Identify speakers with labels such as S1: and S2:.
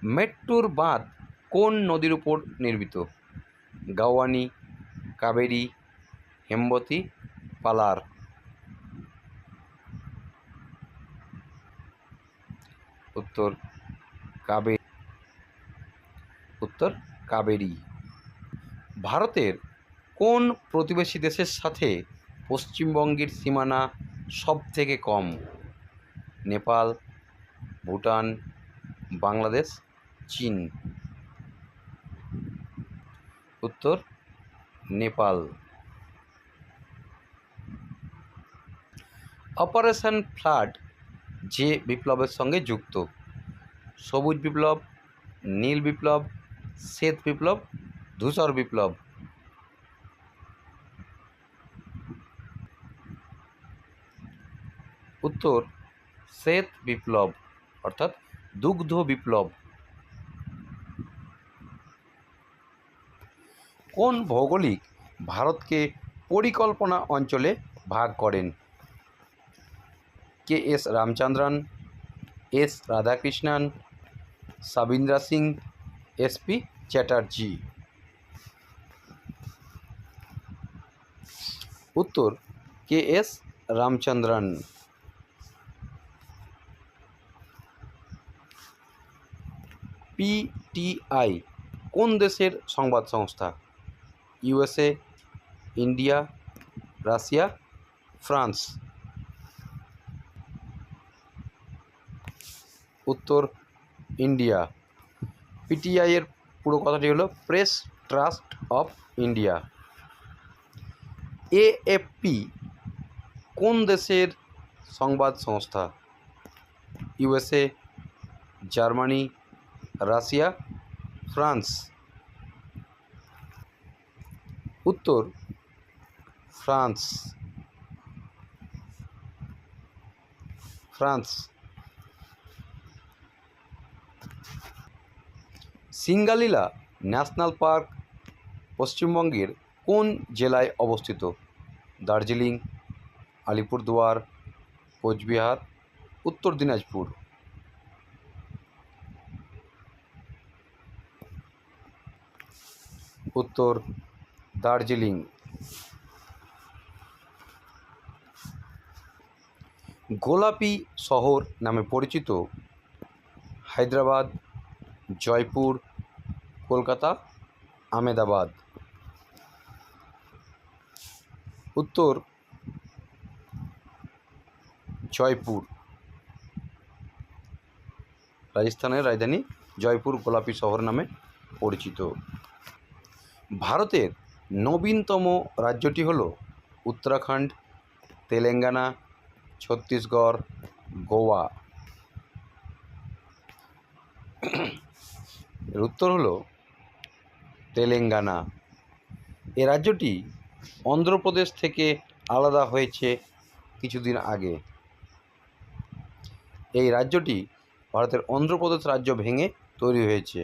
S1: মেট্টুর বাঁধ কোন নদীর উপর নির্মিত? গাওয়ানি, কাবেরী, হেমবতী, পালার? উত্তর কাবেরী। কাবেরী। ভারতের কোন প্রতিবেশী দেশের সাথে পশ্চিমবঙ্গের সীমানা সবথেকে কম? নেপাল, ভুটান, বাংলাদেশ, চীন? উত্তর নেপাল। অপারেশন ফ্লাড যে বিপ্লবের সঙ্গে যুক্ত? সবুজ বিপ্লব, নীল বিপ্লব, শ্বেত বিপ্লব, ধূসর বিপ্লব? উত্তর শ্বেত বিপ্লব অর্থাৎ দুগ্ধ বিপ্লব। কোন ভৌগোলিক ভারতকে পরিকল্পনা অঞ্চলে ভাগ করেন? K S Ramachandran, S Radhakrishnan, Savindra Singh, S P Chatterjee? উত্তর কে এস রামচন্দ্রন। পিটিআই কোন দেশের সংবাদ সংস্থা? USA, India, Russia, France? উত্তর ইন্ডিয়া। পিটিআই এর পুরো কথাটি হলো Press Trust of India. AFP কোন দেশের সংবাদ সংস্থা? USA, Germany, Russia, France? উত্তর ফ্রান্স। সিঙ্গালীলা ন্যাশনাল পার্ক পশ্চিমবঙ্গের কোন জেলায় অবস্থিত? দার্জিলিং, আলিপুরদুয়ার, কোচবিহার, উত্তর দিনাজপুর? উত্তর দার্জিলিং। গোলাপি শহর নামে পরিচিত হায়দ্রাবাদ, জয়পুর, কলকাতা, আহমেদাবাদ? উত্তর জয়পুর। রাজস্থানের রাজধানী জয়পুর গোলাপি শহর নামে পরিচিত। ভারতের নবীনতম রাজ্যটি হল উত্তরাখণ্ড, তেলেঙ্গানা, ছত্তিশগড়, গোয়া? এর উত্তর হলো তেলেঙ্গানা। এ রাজ্যটি অন্ধ্রপ্রদেশ থেকে আলাদা হয়েছে কিছুদিন আগে। এই রাজ্যটি ভারতের অন্ধ্রপ্রদেশ রাজ্য ভেঙে তৈরি হয়েছে।